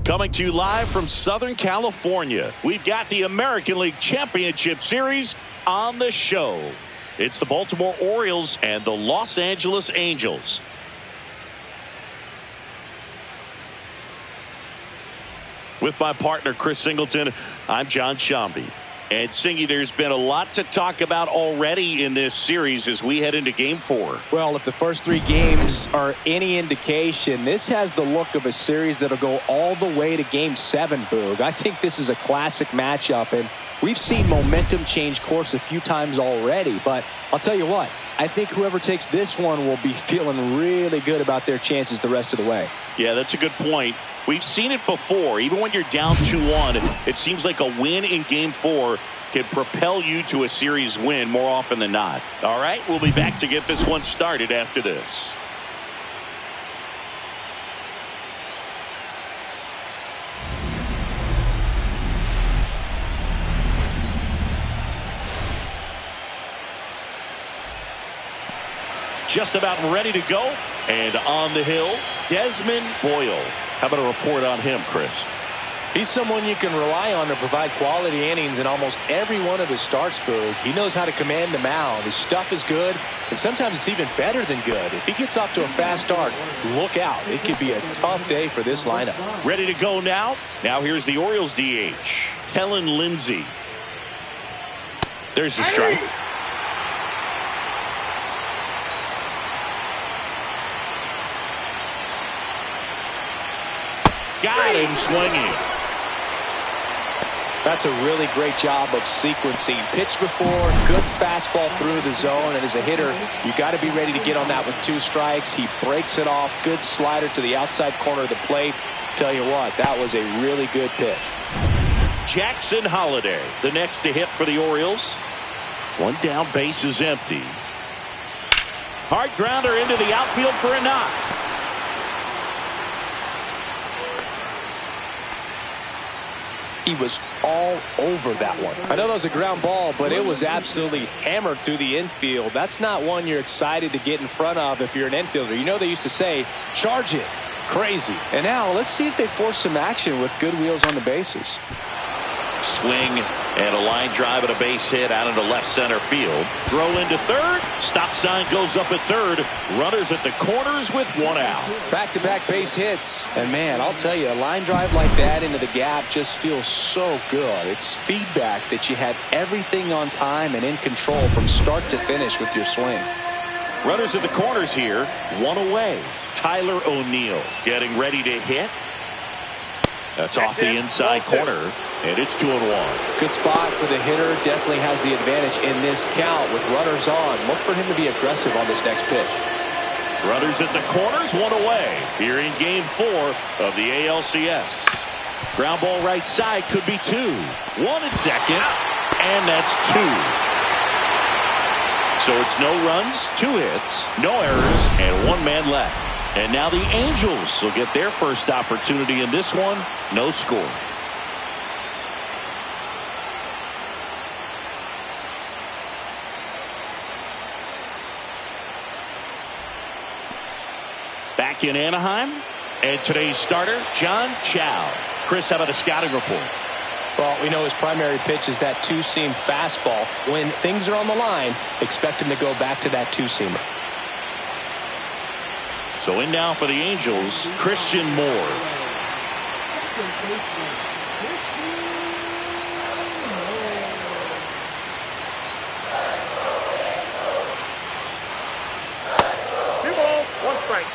Coming to you live from Southern California, we've got the American League Championship Series on the show. It's the Baltimore Orioles and the Los Angeles Angels. With my partner, Chris Singleton, I'm John Shambi. And Singy, there's been a lot to talk about already in this series as we head into Game 4. Well, if the first 3 games are any indication, this has the look of a series that'll go all the way to Game 7, Boog. I think this is a classic matchup, and we've seen momentum change course a few times already. But I'll tell you what, I think whoever takes this one will be feeling really good about their chances the rest of the way. Yeah, that's a good point. We've seen it before. Even when you're down 2-1, it seems like a win in Game 4 can propel you to a series win more often than not. All right, we'll be back to get this one started after this. Just about ready to go. And on the hill, Desmond Boyle. How about a report on him, Chris? He's someone you can rely on to provide quality innings in almost every one of his starts, Boog. He knows how to command the mound. His stuff is good, and sometimes it's even better than good. If he gets off to a fast start, look out. It could be a tough day for this lineup. Ready to go now? Now here's the Orioles DH, Kellen Lindsey. There's the strike. Got him swinging. That's a really great job of sequencing. Pitch before, good fastball through the zone, and as a hitter, you got to be ready to get on that with 2 strikes. He breaks it off. Good slider to the outside corner of the plate. Tell you what, that was a really good pitch. Jackson Holliday, the next to hit for the Orioles. One down, base is empty. Hard grounder into the outfield for a knock. He was all over that one. I know that was a ground ball, but it was absolutely hammered through the infield. That's not one you're excited to get in front of if you're an infielder. You know they used to say, charge it. Crazy. And now let's see if they force some action with good wheels on the bases. Swing and a line drive and a base hit out into left center field. Throw into third. Stop sign goes up at third. Runners at the corners with 1 out. Back-to-back base hits. And man, I'll tell you, a line drive like that into the gap just feels so good. It's feedback that you had everything on time and in control from start to finish with your swing. Runners at the corners here. 1 away. Tyler O'Neill getting ready to hit. That's off the inside corner, and it's 2-1. Good spot for the hitter. Definitely has the advantage in this count with runners on. Look for him to be aggressive on this next pitch. Runners at the corners, 1 away here in Game 4 of the ALCS. Ground ball right side could be 2. 1 at second, and that's 2. So it's no runs, 2 hits, no errors, and 1 man left. And now the Angels will get their first opportunity in this one. No score. Back in Anaheim. And today's starter, John Chow. Chris, how about a scouting report? Well, we know his primary pitch is that 2-seam fastball. When things are on the line, expect him to go back to that 2-seamer. So in now for the Angels, Christian Moore. Two balls, 1 strike.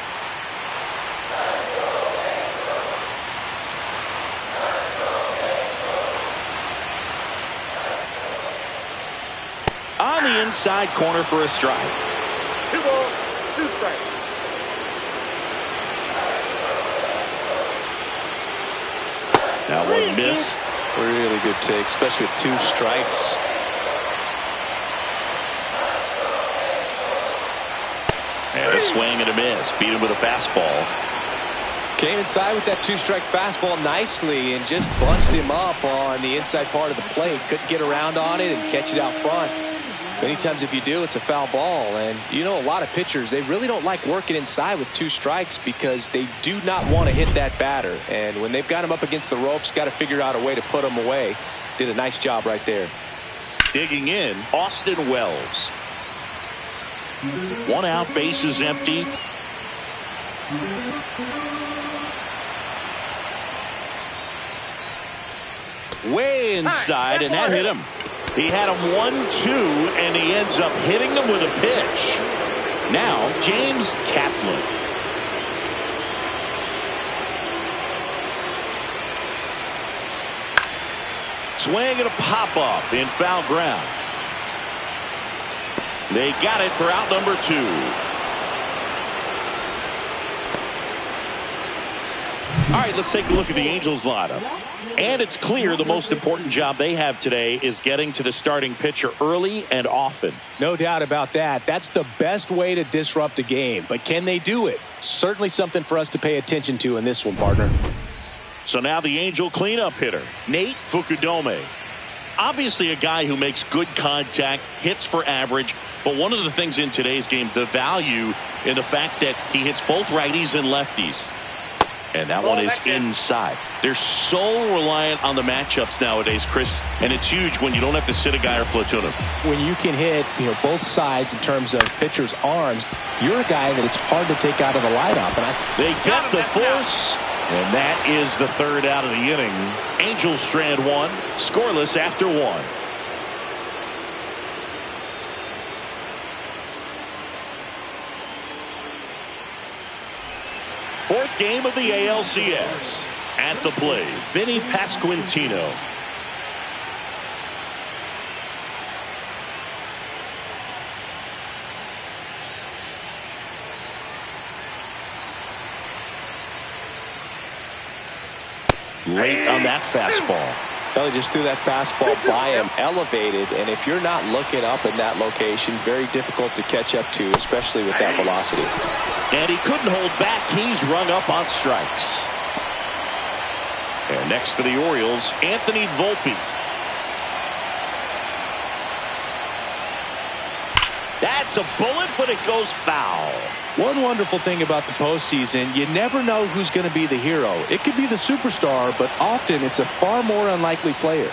On the inside corner for a strike. 2 balls, 2 strikes. That one missed. Really good take, especially with 2 strikes. And a swing and a miss. Beat him with a fastball. Came inside with that 2-strike fastball nicely and just bunched him up on the inside part of the plate. Couldn't get around on it and catch it out front. Many times if you do, it's a foul ball. And you know, a lot of pitchers, they really don't like working inside with 2 strikes because they do not want to hit that batter. And when they've got him up against the ropes, got to figure out a way to put him away. Did a nice job right there. Digging in, Austin Wells. 1 out, bases empty. Way inside, and that hit him. He had him 1-2, and he ends up hitting him with a pitch. Now, James Kaplan. Swing and a pop-up in foul ground. They got it for out number 2. All right, let's take a look at the Angels lineup. And it's clear the most important job they have today is getting to the starting pitcher early and often. No doubt about that. That's the best way to disrupt a game. But can they do it? Certainly something for us to pay attention to in this one, partner. So now the Angel cleanup hitter, Nate Fukudome. Obviously a guy who makes good contact, hits for average, but one of the things in today's game, the value in the fact that he hits both righties and lefties. And that one is inside. They're so reliant on the matchups nowadays, Chris, and it's huge when you don't have to sit a guy or platoon him. When you can hit, both sides in terms of pitchers' arms, you're a guy that it's hard to take out of the lineup. And they got the force, and that is the 3rd out of the inning. Angels strand 1, scoreless after 1. Fourth game of the ALCS. At the plate, Vinny Pasquantino. Late on that fastball. Well, he just threw that fastball by him, elevated, and if you're not looking up in that location, very difficult to catch up to, especially with that velocity. And he couldn't hold back. He's rung up on strikes. And next for the Orioles, Anthony Volpe. That's a bullet, but it goes foul. One wonderful thing about the postseason, you never know who's going to be the hero. It could be the superstar, but often it's a far more unlikely player.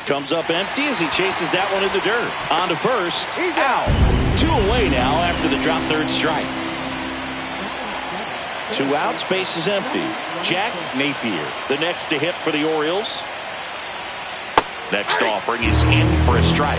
Comes up empty as he chases that one in the dirt. On to first. Out. 2 away now after the drop 3rd strike. 2 outs, base is empty. Jack Napier, the next to hit for the Orioles. Next offering is in for a strike.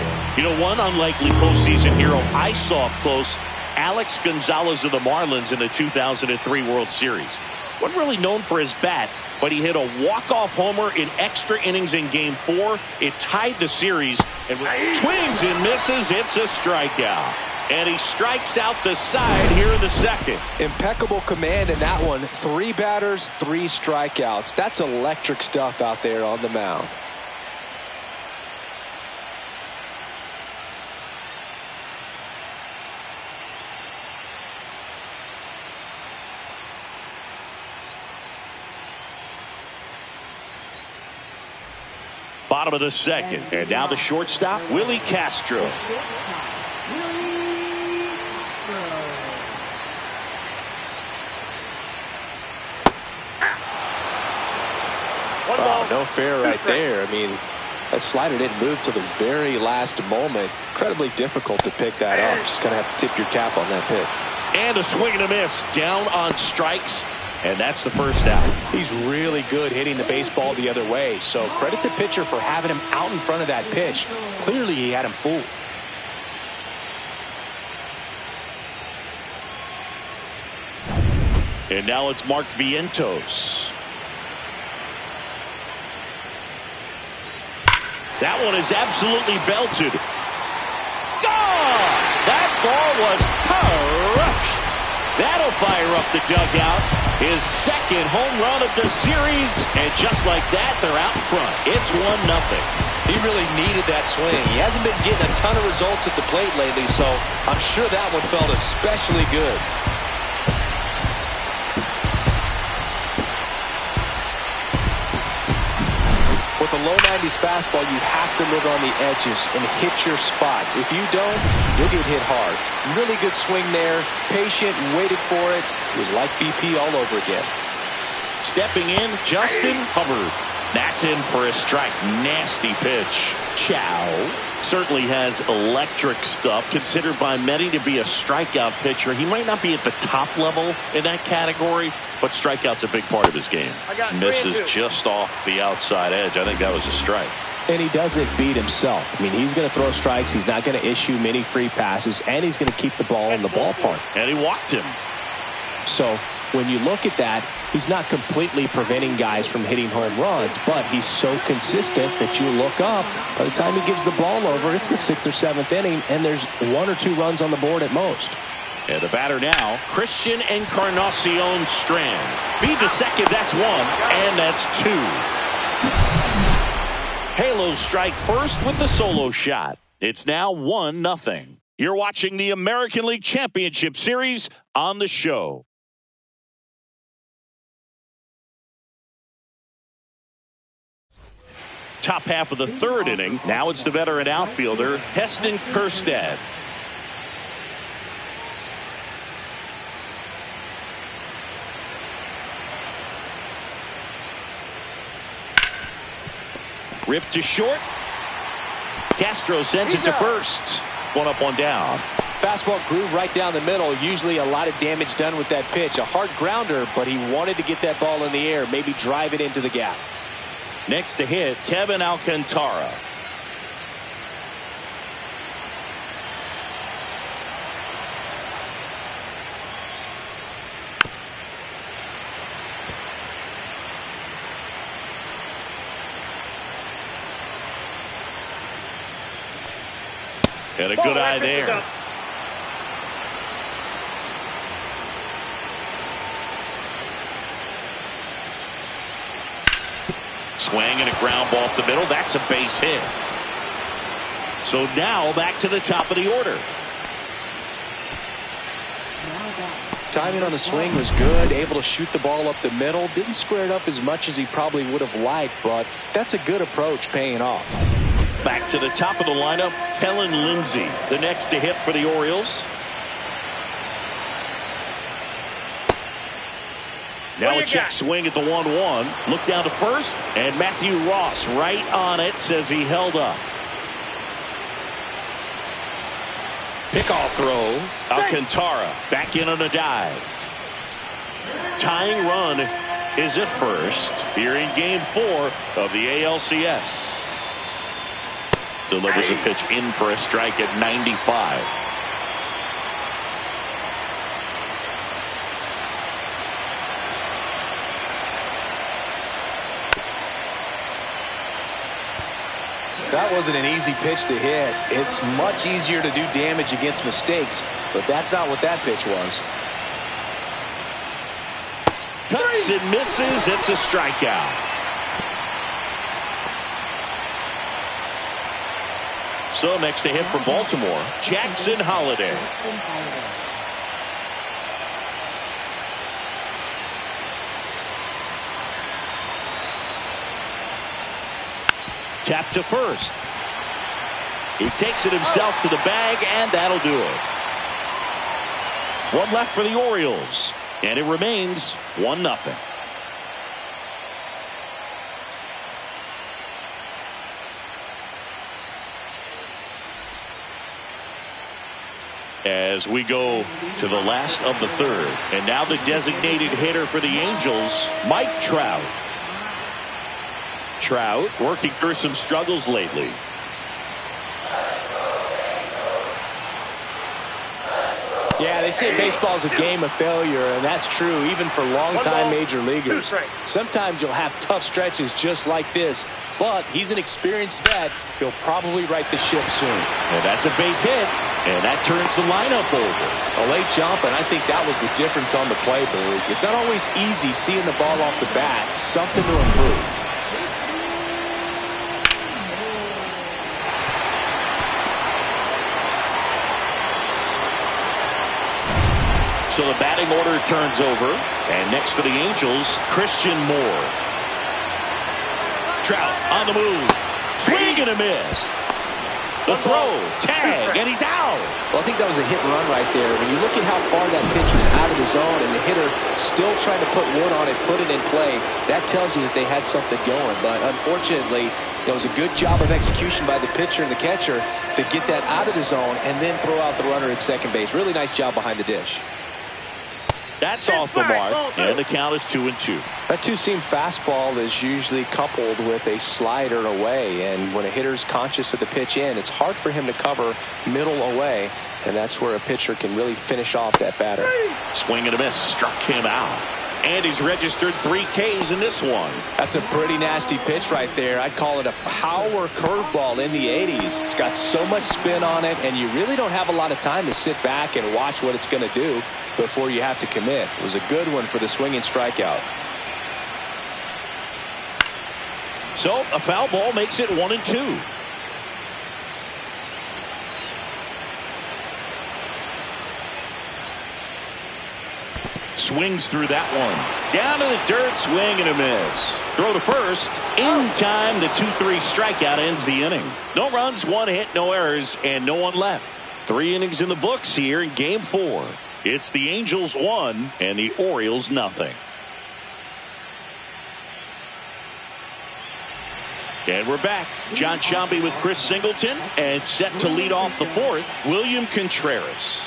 One unlikely postseason hero I saw up close, Alex Gonzalez of the Marlins in the 2003 World Series. Wasn't really known for his bat, but he hit a walk-off homer in extra innings in Game 4. It tied the series, and with swings and misses, it's a strikeout. And he strikes out the side here in the 2nd. Impeccable command in that one. 3 batters, 3 strikeouts. That's electric stuff out there on the mound. Bottom of the 2nd. And now the shortstop, Willie Castro. Wow, no fair right there. I mean, that slider didn't move till the very last moment. Incredibly difficult to pick that up. Just going to have to tip your cap on that pitch. And a swing and a miss. Down on strikes. And that's the 1st out. He's really good hitting the baseball the other way. So credit the pitcher for having him out in front of that pitch. Clearly he had him fooled. And now it's Mark Vientos. That one is absolutely belted. Gone! That ball was crushed. That'll fire up the dugout. His 2nd home run of the series. And just like that, they're out in front. It's 1-0. He really needed that swing. He hasn't been getting a ton of results at the plate lately, so I'm sure that one felt especially good. With a low 90s fastball, you have to live on the edges and hit your spots. If you don't, you'll get hit hard. Really good swing there. Patient and waited for it. It was like BP all over again. Stepping in, Justin Hubbard. That's in for a strike. Nasty pitch. Chow certainly has electric stuff. Considered by many to be a strikeout pitcher. He might not be at the top level in that category, but strikeout's a big part of his game. Misses just off the outside edge. I think that was a strike. And he doesn't beat himself. I mean, he's going to throw strikes. He's not going to issue many free passes, and he's going to keep the ball in the ballpark. And he walked him. So when you look at that, he's not completely preventing guys from hitting home runs, but he's so consistent that you look up. By the time he gives the ball over, it's the 6th or 7th inning, and there's 1 or 2 runs on the board at most. And the batter now, Christian Encarnacion Strand. Feed to second, that's 1, and that's 2. Halos strike first with the solo shot. It's now 1-0. You're watching the American League Championship Series on the show. Top half of the 3rd inning. Now it's the veteran outfielder, Heston Kjerstad. Ripped to short. Castro sends it to first. 1 up, 1 down. Fastball grew right down the middle. Usually a lot of damage done with that pitch. A hard grounder, but he wanted to get that ball in the air, maybe drive it into the gap. Next to hit, Kevin Alcantara. And a good eye there. Swing and a ground ball up the middle. That's a base hit. So now back to the top of the order. Timing on the swing was good. Able to shoot the ball up the middle. Didn't square it up as much as he probably would have liked, but that's a good approach paying off. Back to the top of the lineup, Kellen Lindsey, the next to hit for the Orioles. Now a check swing at the 1-1. Look down to first, and Matthew Ross right on it, says he held up. Pickoff throw. Alcantara back in on a dive. Tying run is at first here in Game 4 of the ALCS. Delivers a pitch in for a strike at 95. That wasn't an easy pitch to hit. It's much easier to do damage against mistakes, but that's not what that pitch was. Cuts and misses. It's a strikeout. So next to hit for Baltimore, Jackson Holliday. Tap to first. He takes it himself to the bag, and that'll do it. 1 left for the Orioles, and it remains 1-0. As we go to the last of the 3rd, and now the designated hitter for the Angels, Mike Trout. Trout working through some struggles lately. Yeah, they say baseball is a game of failure, and that's true even for longtime major leaguers. Sometimes you'll have tough stretches just like this, but he's an experienced vet. He'll probably right the ship soon. And that's a base hit, and that turns the lineup over. A late jump, and I think that was the difference on the play, Boog. It's not always easy seeing the ball off the bat. Something to improve. So the batting order turns over, and next for the Angels, Christian Moore. Trout on the move. Swing and a miss. The throw, tag, and he's out. Well, I think that was a hit and run right there. When you look at how far that pitch was out of the zone and the hitter still trying to put wood on it, put it in play, that tells you that they had something going. But unfortunately, it was a good job of execution by the pitcher and the catcher to get that out of the zone and then throw out the runner at second base. Really nice job behind the dish. That's off the mark, and the count is 2-2. That two-seam fastball is usually coupled with a slider away, and when a hitter's conscious of the pitch in, it's hard for him to cover middle away, and that's where a pitcher can really finish off that batter. Swing and a miss, struck him out. And he's registered 3 Ks in this one. That's a pretty nasty pitch right there. I'd call it a power curveball in the 80s. It's got so much spin on it, and you really don't have a lot of time to sit back and watch what it's going to do before you have to commit. It was a good one for the swinging strikeout. So a foul ball makes it 1-2. Swings through that one. Down to the dirt, swing and a miss. Throw to first. In time, the 2-3 strikeout ends the inning. No runs, 1 hit, no errors, and no one left. 3 innings in the books here in Game 4. It's the Angels 1 and the Orioles nothing. And we're back. John Sciambi with Chris Singleton, and set to lead off the 4th, William Contreras.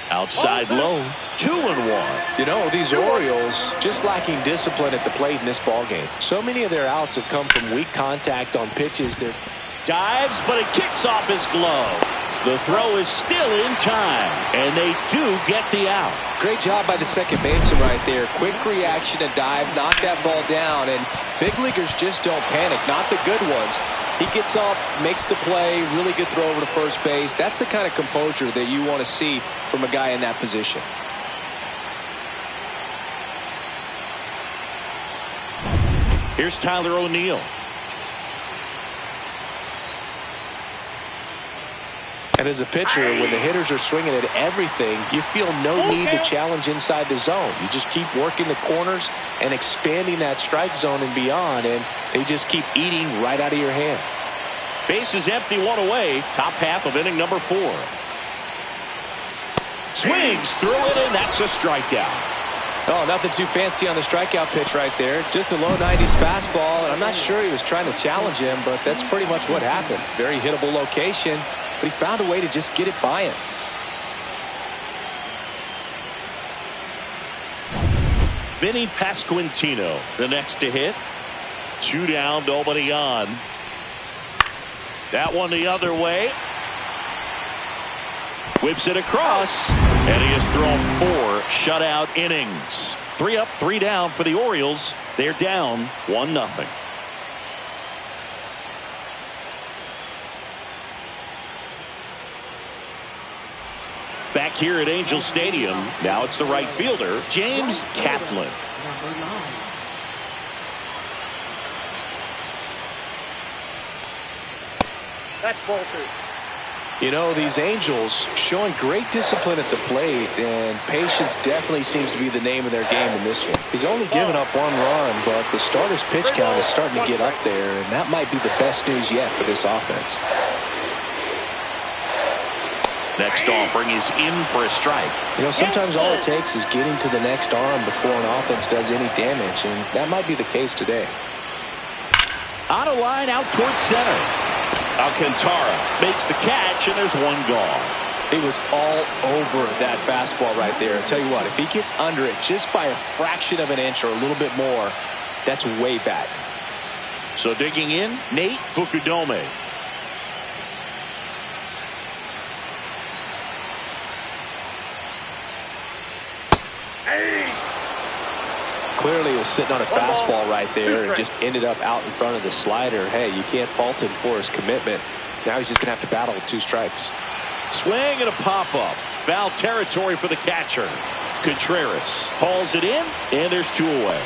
Outside low, 2-1. You know, these Orioles just lacking discipline at the plate in this ballgame. So many of their outs have come from weak contact on pitches. They're dives, but it kicks off his glove. The throw is still in time, and they do get the out. Great job by the second baseman right there. Quick reaction to dive, knock that ball down, and big leaguers just don't panic, not the good ones. He gets up, makes the play, really good throw over to first base. That's the kind of composure that you want to see from a guy in that position. Here's Tyler O'Neill. And as a pitcher, when the hitters are swinging at everything, you feel no need to challenge inside the zone. You just keep working the corners and expanding that strike zone and beyond, and they just keep eating right out of your hand. Base is empty, 1 away. Top half of inning number 4. Swings through it, and that's a strikeout. Oh, nothing too fancy on the strikeout pitch right there. Just a low 90s fastball, and I'm not sure he was trying to challenge him, but that's pretty much what happened. Very hittable location, but he found a way to just get it by him. Vinny Pasquantino, the next to hit. 2 down, nobody on. That one the other way. Whips it across, and he has thrown 4 shutout innings. 3 up, 3 down for the Orioles. They're down 1-0. Back here at Angel Stadium, now it's the right fielder, James Kaplan. That's ball 2. You know, these Angels showing great discipline at the plate, and patience definitely seems to be the name of their game in this one. He's only given up 1 run, but the starter's pitch count is starting to get up there, and that might be the best news yet for this offense. Next offering is in for a strike. You know, sometimes all it takes is getting to the next arm before an offense does any damage, and that might be the case today. On a line out towards center. Alcantara makes the catch, and there's 1 gone. He was all over that fastball right there. I'll tell you what, if he gets under it just by a fraction of an inch or a little bit more, that's way back. So digging in, Nate Fukudome. Clearly, he was sitting on a fastball right there and just ended up out in front of the slider. Hey, you can't fault him for his commitment. Now he's just going to have to battle with 2 strikes. Swing and a pop-up. Foul territory for the catcher. Contreras hauls it in, and there's 2 away.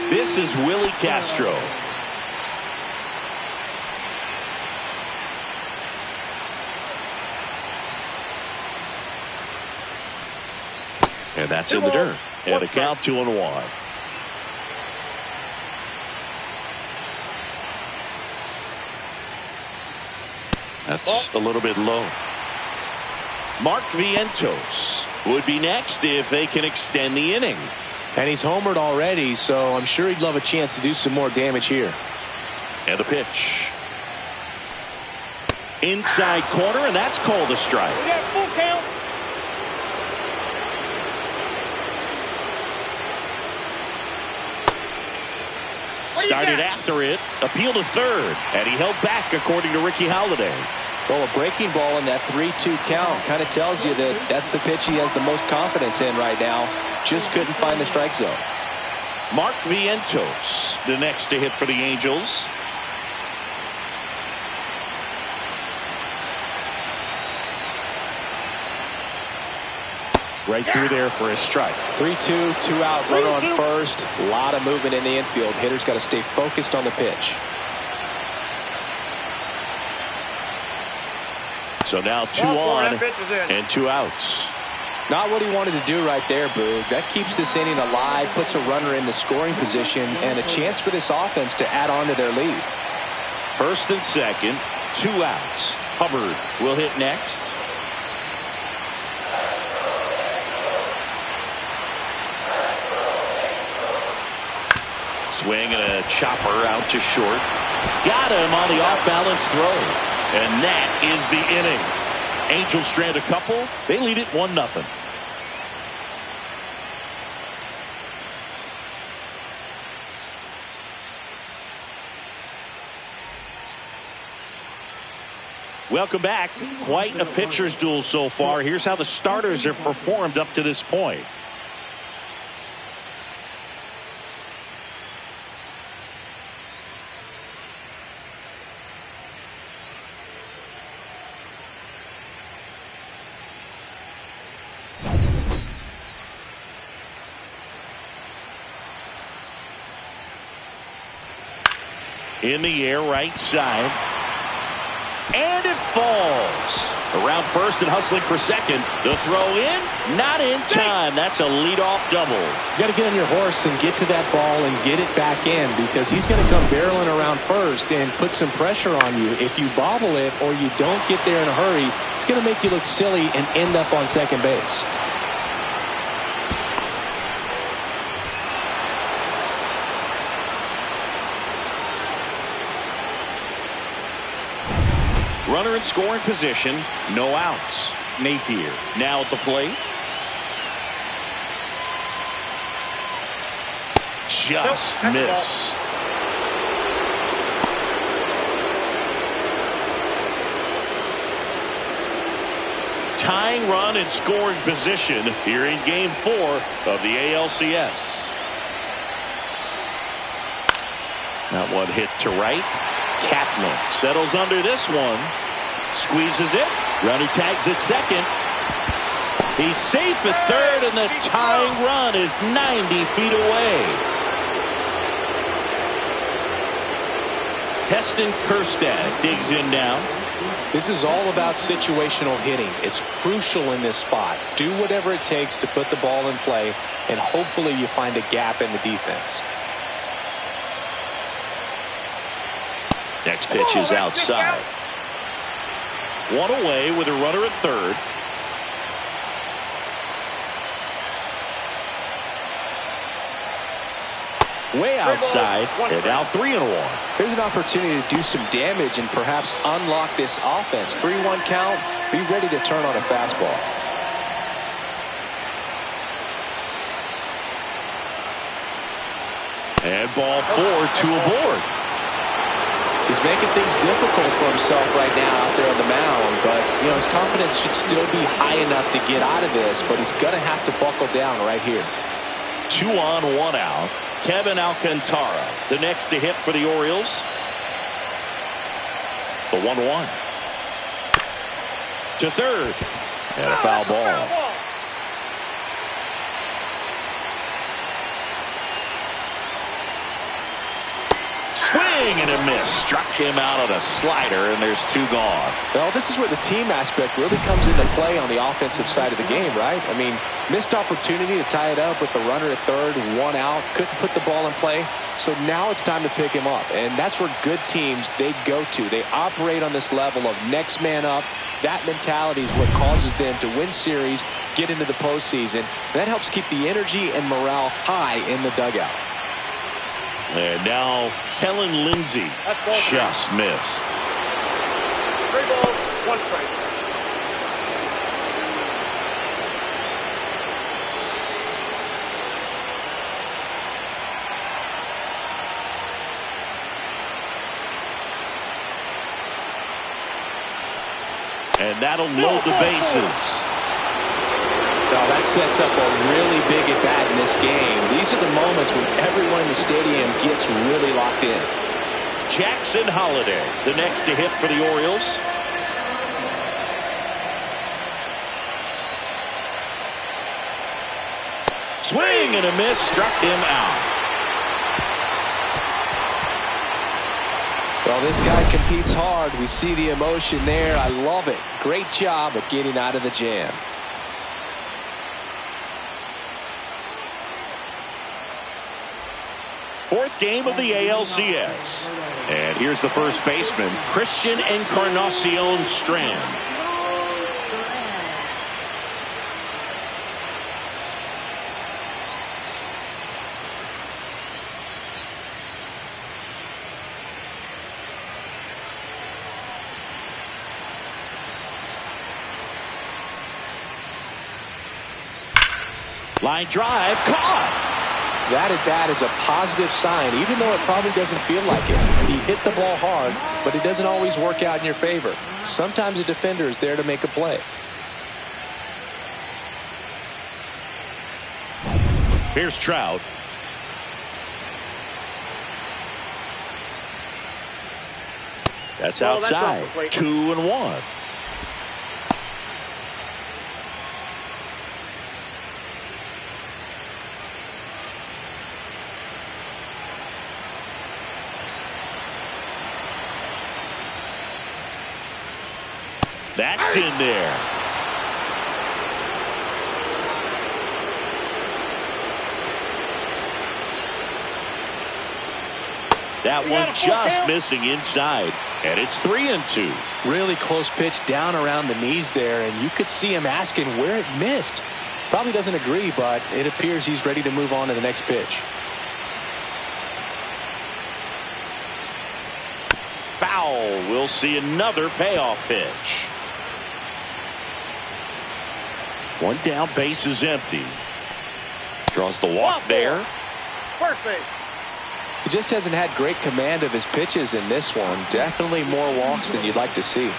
This is Willie Castro. And that's in the dirt. And a count 2-1. That's a little bit low. Mark Vientos would be next if they can extend the inning. And he's homered already, so I'm sure he'd love a chance to do some more damage here. And the pitch. Inside corner, and that's called a strike. We got full count. Started after it, appeal to third, and he held back according to Ricky Holiday. Well, a breaking ball in that 3-2 count kind of tells you that that's the pitch he has the most confidence in right now. Just couldn't find the strike zone. Mark Vientos, the next to hit for the Angels. Right through there for a strike. 3-2, 2 out, runner on first. A lot of movement in the infield. Hitter's got to stay focused on the pitch. So now 2 on and 2 outs. Not what he wanted to do right there, Boog. That keeps this inning alive, puts a runner in the scoring position, and a chance for this offense to add on to their lead. First and second, 2 outs. Hubbard will hit next. Swing and a chopper out to short. Got him on the off-balance throw. And that is the inning. Angels strand a couple. They lead it 1-0. Welcome back. Quite a pitcher's duel so far. Here's how the starters have performed up to this point. In the air, right side. And it falls. Around first and hustling for second. The throw in, not in time. That's a leadoff double. You got to get on your horse and get to that ball and get it back in, because he's going to come barreling around first and put some pressure on you. If you bobble it or you don't get there in a hurry, it's going to make you look silly and end up on second base. Runner in scoring position, no outs. Napier now at the plate. Just missed. Tying run in scoring position here in Game 4 of the ALCS. That one hit to right. Kapner settles under this one. Squeezes it. Runner tags at second. He's safe at third, and the tying run is 90 feet away. Heston Kjerstad digs in now. This is all about situational hitting. It's crucial in this spot. Do whatever it takes to put the ball in play, and hopefully you find a gap in the defense. Next pitch is outside. One away with a runner at third. Way outside, and now 3-1. There's an opportunity to do some damage and perhaps unlock this offense. 3-1 count. Be ready to turn on a fastball. And ball 4, 2 aboard. He's making things difficult for himself right now out there on the mound, but you know his confidence should still be high enough to get out of this, but he's going to have to buckle down right here. 2 on, 1 out. Kevin Alcantara, the next to hit for the Orioles. The 1-1. to third. And a foul ball. Swing and a miss. Struck him out on a slider, and there's 2 gone. Well, this is where the team aspect really comes into play on the offensive side of the game, right? I mean, missed opportunity to tie it up with the runner at third, 1 out, couldn't put the ball in play. So now it's time to pick him up, and that's where good teams, they go to. They operate on this level of next man up. That mentality is what causes them to win series, get into the postseason. And that helps keep the energy and morale high in the dugout. And now Kellen Lindsey just missed. 3 balls, 1 strike. And that'll load the bases. Now that sets up a really big at-bat in this game. These are the moments when everyone in the stadium gets really locked in. Jackson Holliday, the next to hit for the Orioles. Swing and a miss, struck him out. Well, this guy competes hard. We see the emotion there. I love it. Great job of getting out of the jam. Fourth game of the ALCS. And here's the first baseman, Christian Encarnacion Strand. Line drive, caught. That at bat is a positive sign, even though it probably doesn't feel like it. He hit the ball hard, but it doesn't always work out in your favor. Sometimes a defender is there to make a play. Here's Trout. That's outside. 2-1. That's in there. That one just missing inside, and it's 3-2. Really close pitch down around the knees there, and you could see him asking where it missed. Probably doesn't agree, but it appears he's ready to move on to the next pitch. Foul. We'll see another payoff pitch. One down, base is empty. Draws the walk there. First base. He just hasn't had great command of his pitches in this one. Definitely more walks than you'd like to see.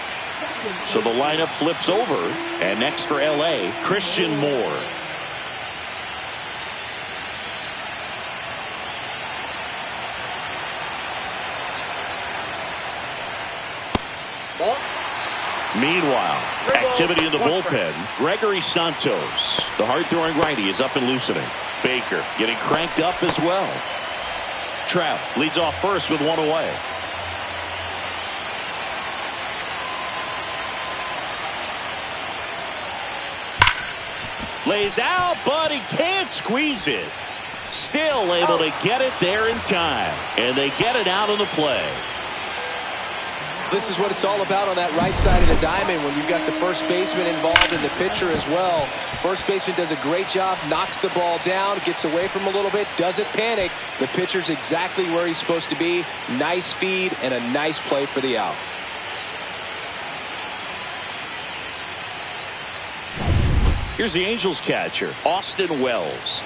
So the lineup flips over, and next for LA, Christian Moore. Ball. Meanwhile, activity in the bullpen. Gregory Santos, the hard-throwing righty, is up and loosening. Baker getting cranked up as well. Trout leads off first with 1 away. Lays out, but he can't squeeze it. Still able to get it there in time. And they get it out of the play. This is what it's all about on that right side of the diamond when you've got the first baseman involved and the pitcher as well. First baseman does a great job, knocks the ball down, gets away from him a little bit, doesn't panic. The pitcher's exactly where he's supposed to be. Nice feed and a nice play for the out. Here's the Angels catcher, Austin Wells.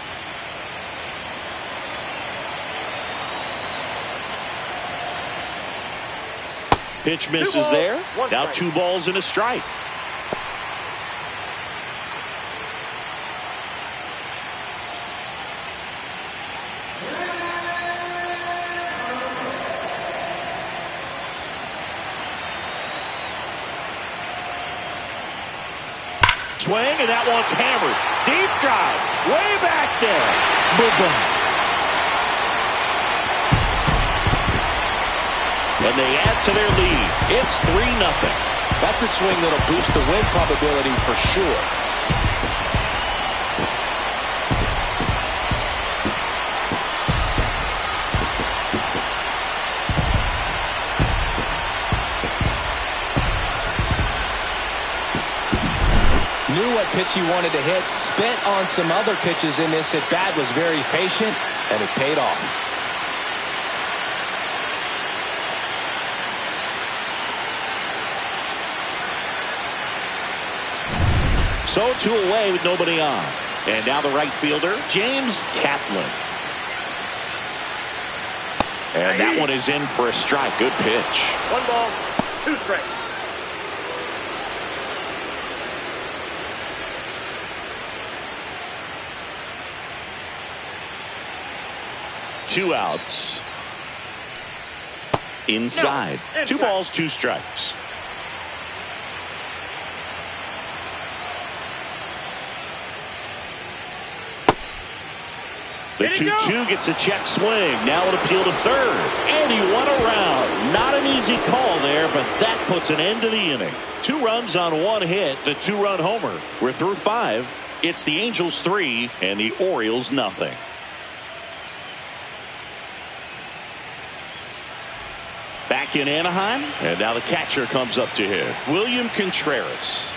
Pitch misses there. Now 2 balls and a strike. Swing, and that one's hammered. Deep drive. Way back there. Boom. And they add to their lead. It's 3-0. That's a swing that'll boost the win probability for sure. Knew what pitch he wanted to hit, spent on some other pitches in this at bat, was very patient, and it paid off. So 2 away with nobody on. And now the right fielder, James Kaplan. And that one is in for a strike. Good pitch. 1 ball, 2 strikes. Two outs. Inside. No. 2 balls, 2 strikes. The 2-2 gets a check swing. Now an appeal to third. And he won around. Not an easy call there, but that puts an end to the inning. 2 runs on 1 hit, the 2-run homer. We're through 5. It's the Angels 3 and the Orioles nothing. Back in Anaheim, and now the catcher comes up to hit. William Contreras.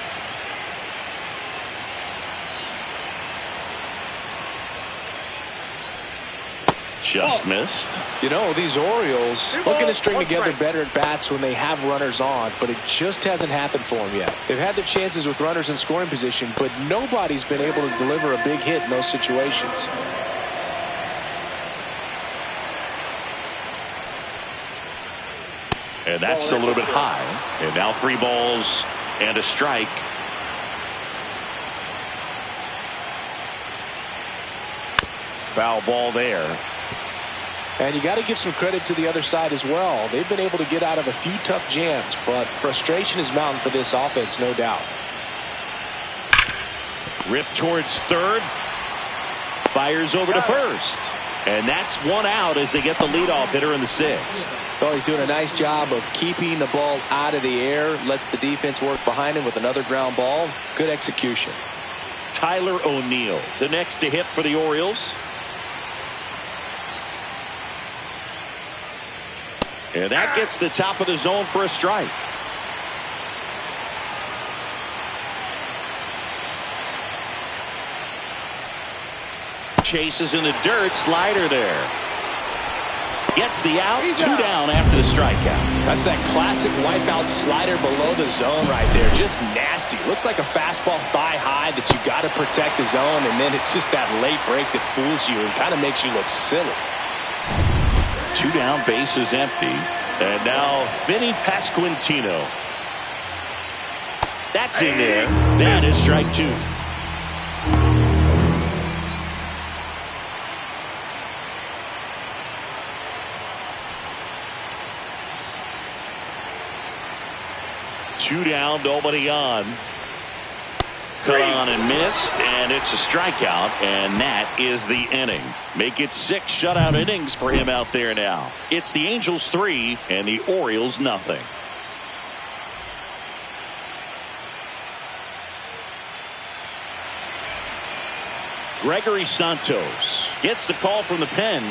Just missed. You know, these Orioles looking to string together better at bats when they have runners on, but it just hasn't happened for them yet. They've had their chances with runners in scoring position, but nobody's been able to deliver a big hit in those situations. And that's a little bit high. And now 3 balls and a strike. Foul ball there. And you got to give some credit to the other side as well. They've been able to get out of a few tough jams, but frustration is mounting for this offense, no doubt. Rip towards third. Fires over to first. And that's 1 out as they get the leadoff hitter in the 6th. Well, he's doing a nice job of keeping the ball out of the air. Lets the defense work behind him with another ground ball. Good execution. Tyler O'Neill, the next to hit for the Orioles. And that gets the top of the zone for a strike. Chases in the dirt. Slider there. Gets the out. 2 down after the strikeout. That's that classic wipeout slider below the zone right there. Just nasty. Looks like a fastball thigh high that you got to protect the zone, and then it's just that late break that fools you and kind of makes you look silly. 2 down, bases empty. And now Vinny Pasquantino. That's in there. That is strike 2. Two down, nobody on. Cut on and missed, and it's a strikeout, and that is the inning. Make it 6 shutout innings for him out there now. It's the Angels 3 and the Orioles nothing. Gregory Santos gets the call from the pen.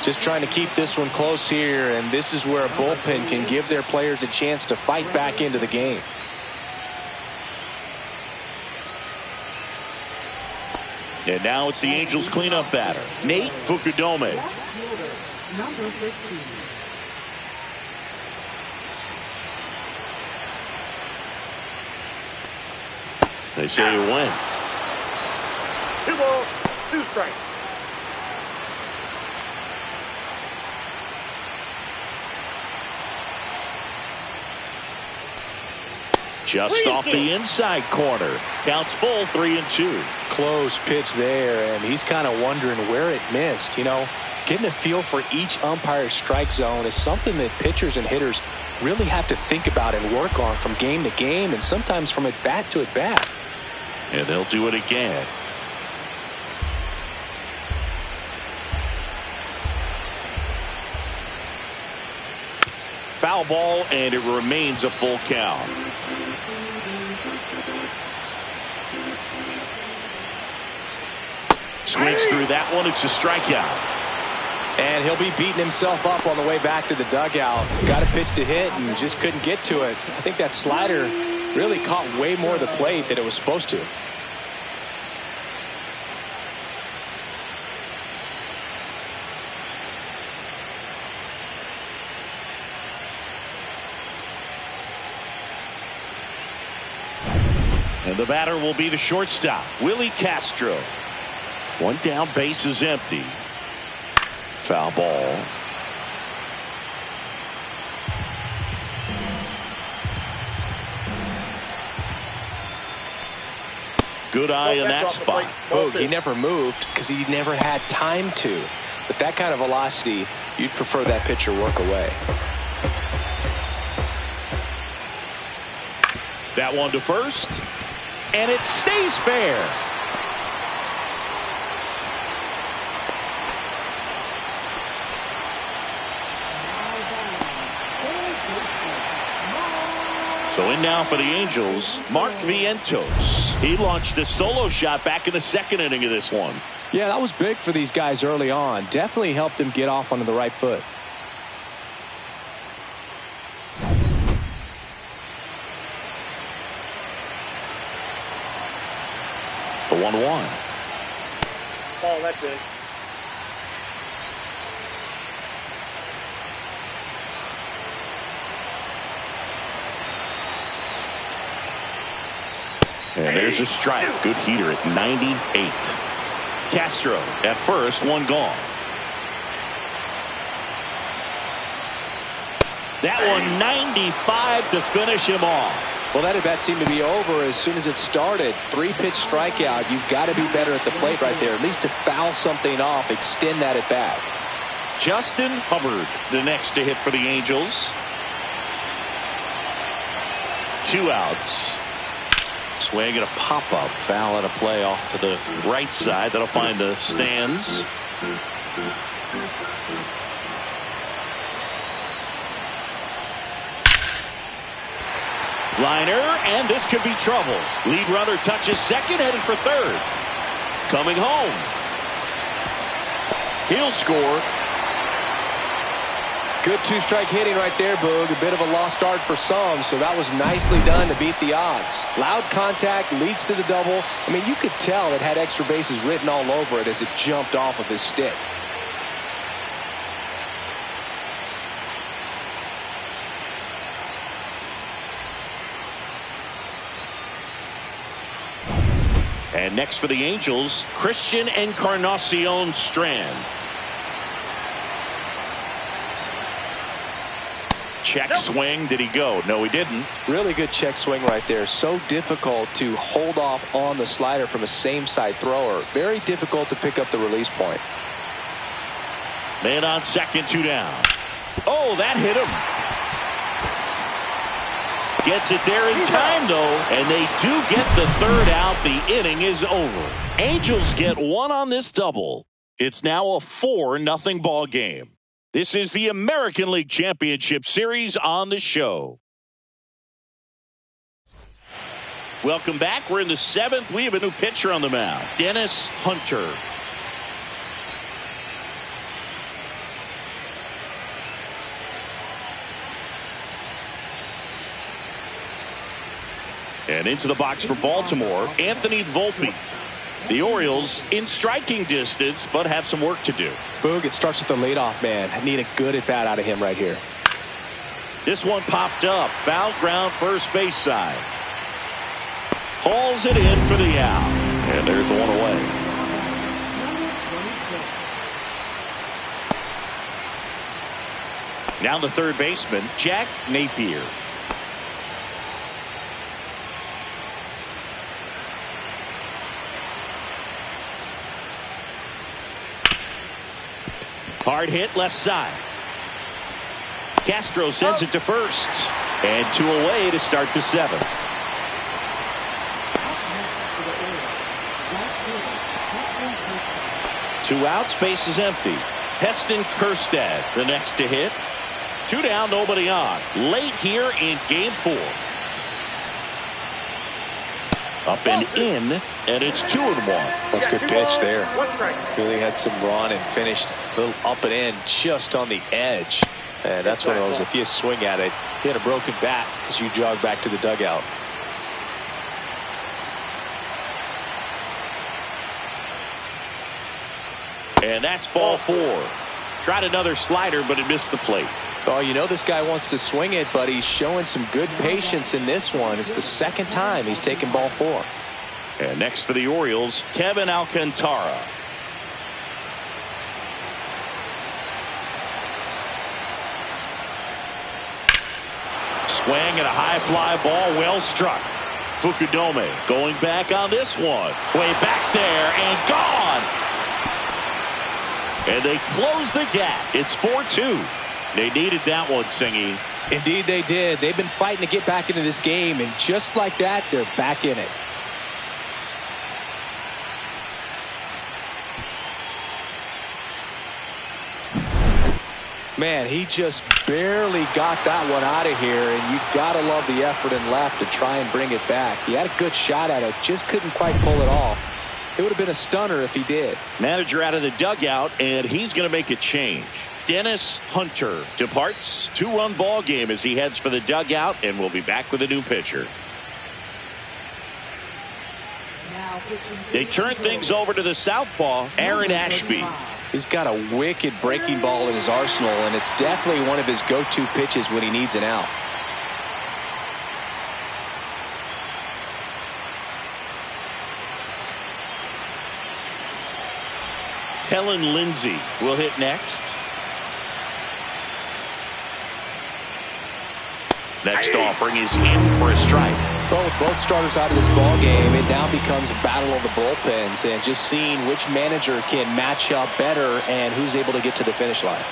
Just trying to keep this one close here, and this is where a bullpen can give their players a chance to fight back into the game. And now it's the Angels cleanup batter, Nate Fukudome. Number 15. They say you win. 2 balls, 2 strikes. Just off the inside corner. Counts full, 3-2. Close pitch there, and he's kind of wondering where it missed. You know, getting a feel for each umpire's strike zone is something that pitchers and hitters really have to think about and work on from game to game, and sometimes from at bat to at bat. And they'll do it again. Foul ball, and it remains a full count. Swings through that one. It's a strikeout. And he'll be beating himself up on the way back to the dugout. Got a pitch to hit and just couldn't get to it. I think that slider really caught way more of the plate than it was supposed to. And the batter will be the shortstop, Willie Castro. One down, base is empty. Foul ball. Good eye in that spot. Oh, he never moved because he never had time to. But that kind of velocity, you'd prefer that pitcher work away. That one to first. And it stays fair. So in now for the Angels, Mark Vientos. He launched a solo shot back in the second inning of this one. Yeah, that was big for these guys early on. Definitely helped them get off onto the right foot. The 1-1. Ball, that's it. And there's a strike. Good heater at 98. Castro at first, one gone. That one 95 to finish him off. Well, that at bat seemed to be over as soon as it started. 3-pitch strikeout. You've got to be better at the plate right there. At least to foul something off, extend that at bat. Justin Hubbard, the next to hit for the Angels. 2 outs. Swing and a pop-up. Foul at a play off to the right side. That'll find the stands. Liner, and this could be trouble. Lead runner touches second, headed for third. Coming home. He'll score. Good 2-strike hitting right there, Boog. A bit of a lost start for some, so that was nicely done to beat the odds. Loud contact leads to the double. I mean, you could tell it had extra bases written all over it as it jumped off of his stick. And next for the Angels, Christian Encarnacion Strand. Check swing. Did he go? No, he didn't. Really good check swing right there. So difficult to hold off on the slider from a same side thrower. Very difficult to pick up the release point. Man on second, 2 down. Oh, that hit him. Gets it there in time, though, and they do get the third out. The inning is over. Angels get one on this double. It's now a 4-0 ball game. This is the American League Championship Series on the show. Welcome back. We're in the 7th. We have a new pitcher on the mound, Dennis Hunter. And into the box for Baltimore, Anthony Volpe. The Orioles in striking distance, but have some work to do. Boog, it starts with the leadoff man. I need a good at-bat out of him right here. This one popped up. Foul ground, first base side. Hauls it in for the out. And there's one away. Now the third baseman, Jack Napier. Hard hit left side. Castro sends it to first. And 2 away to start the 7th. 2 outs, base is empty. Heston Kjerstad, the next to hit. 2 down, nobody on. Late here in game 4. Up and in, and it's 2-1. That's a good pitch there. Really had some run and finished a little up and in just on the edge. And that's one of those, if you swing at it, you had a broken bat as you jog back to the dugout. And that's ball 4. Tried another slider, but it missed the plate. Oh, you know this guy wants to swing it, but he's showing some good patience in this one. It's the second time he's taken ball 4. And next for the Orioles, Kevin Alcantara. Swing and a high fly ball, well struck. Fukudome going back on this one. Way back there and gone. And they close the gap. It's 4-2. They needed that one, Singy. Indeed they did. They've been fighting to get back into this game, and just like that, they're back in it. Man, he just barely got that one out of here, and you gotta love the effort and left to try and bring it back. He had a good shot at it, just couldn't quite pull it off. It would have been a stunner if he did. Manager out of the dugout, and he's going to make a change. Dennis Hunter departs. 2-run ball game as he heads for the dugout, and we'll be back with a new pitcher. They turn things over to the southpaw, Aaron Ashby. He's got a wicked breaking ball in his arsenal, and it's definitely one of his go-to pitches when he needs an out. Kellen Lindsey will hit next. Next offering is in for a strike. Well, with both starters out of this ball game, it now becomes a battle of the bullpens and just seeing which manager can match up better and who's able to get to the finish line.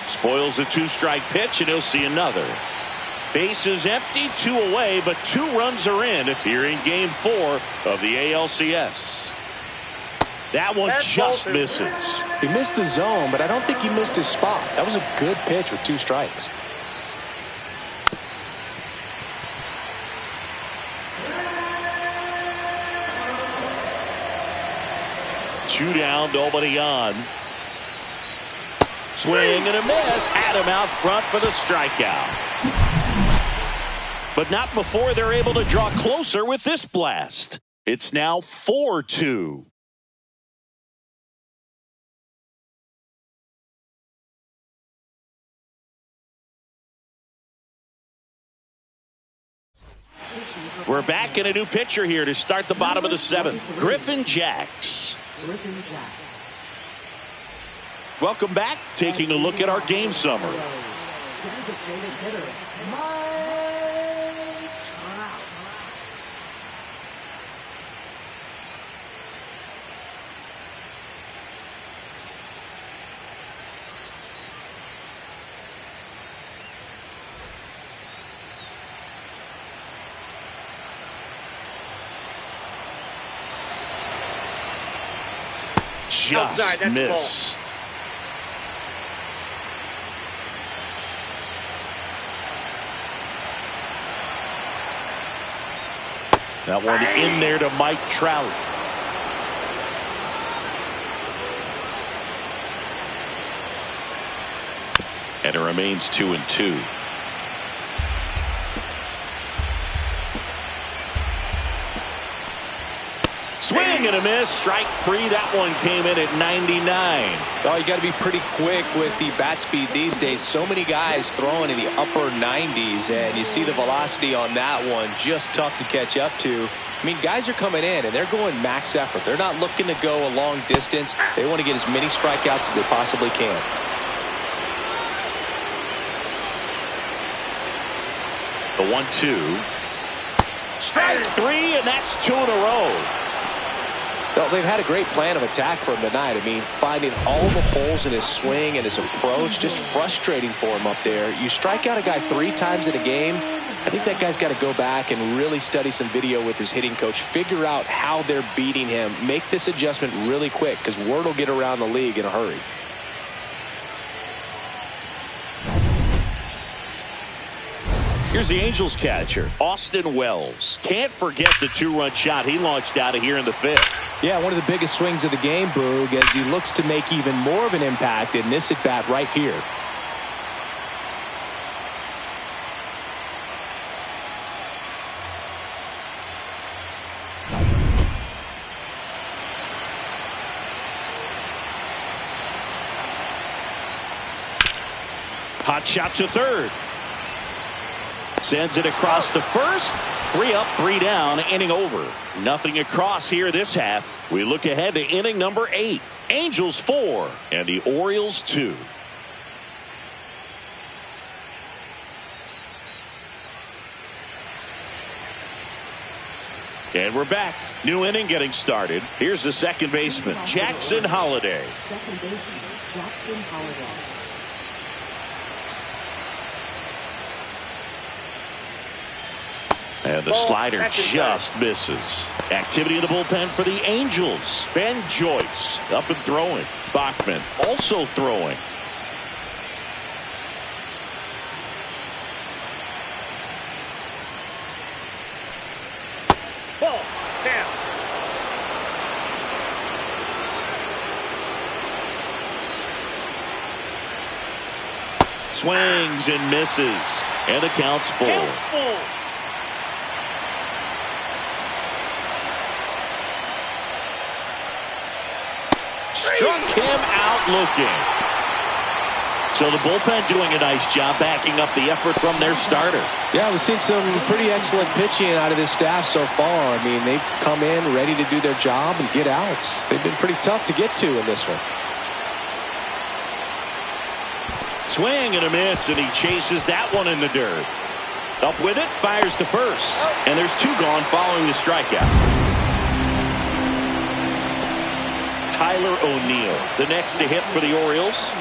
Spoils a 2-strike pitch, and he'll see another. Base is empty, 2 away, but 2 runs are in here in game 4 of the ALCS. That one just misses. He missed the zone, but I don't think he missed his spot. That was a good pitch with 2 strikes. Two down, nobody on. Swing and a miss. Adam out front for the strikeout. But not before they're able to draw closer with this blast. It's now 4-2. We're back in a new pitcher here to start the bottom of the 7th. Griffin Jacks. Welcome back. Taking a look at our game summary. Just missed. That one in there to Mike Trout. And it remains 2-2. Swing and a miss. Strike 3. That one came in at 99. Oh, you got to be pretty quick with the bat speed these days. So many guys throwing in the upper 90s, and you see the velocity on that one. Just tough to catch up to. I mean, guys are coming in, and they're going max effort. They're not looking to go a long distance. They want to get as many strikeouts as they possibly can. The 1-2. Strike 3, and that's 2 in a row. Well, they've had a great plan of attack for him tonight. I mean, finding all the holes in his swing and his approach, just frustrating for him up there. You strike out a guy 3 times in a game, I think that guy's got to go back and really study some video with his hitting coach, figure out how they're beating him, make this adjustment really quick, because word will get around the league in a hurry. Here's the Angels catcher, Austin Wells. Can't forget the two-run shot he launched out of here in the fifth. Yeah, one of the biggest swings of the game, Boog, as he looks to make even more of an impact in this at-bat right here. Hot shot to third. Sends it across to first. 3 up, 3 down, inning over. Nothing across here this half. We look ahead to inning number 8. Angels 4 and the Orioles 2. And we're back. New inning getting started. Here's the second baseman, Jackson Holliday. Second baseman, Jackson Holliday. And the slider just misses. Activity in the bullpen for the Angels. Ben Joyce up and throwing. Bachman also throwing. Ball down. Swings and misses. And the count's full. Struck him out looking. So the bullpen doing a nice job backing up the effort from their starter. Yeah, we've seen some pretty excellent pitching out of this staff so far. I mean, they've come in ready to do their job and get outs. They've been pretty tough to get to in this one. Swing and a miss, and he chases that one in the dirt. Up with it, fires to first. And there's 2 gone following the strikeout. Tyler O'Neill, the next to hit for the Orioles.